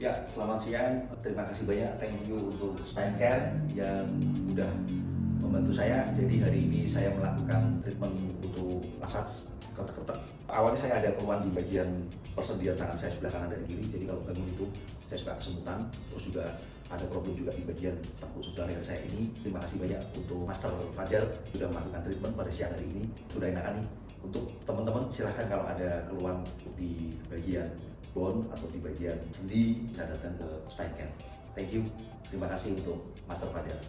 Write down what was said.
Ya, selamat siang. Terima kasih banyak. Thank you untuk Spine Care yang sudah membantu saya. Jadi hari ini saya melakukan treatment untuk massage ketek-ketek. Awalnya saya ada keluhan di bagian persendian tangan saya sebelah kanan dan kiri. Jadi kalau bangun itu saya suka kesemutan. Terus juga ada problem juga di bagian tengkuk sebelah leher saya ini. Terima kasih banyak untuk Master Fajar sudah melakukan treatment pada siang hari ini. Sudah enakan nih. Untuk teman-teman silahkan kalau ada keluhan di bagian bone atau di bagian sendi bisa datang ke Spine Care. Thank you. Terima kasih untuk Master Fajar.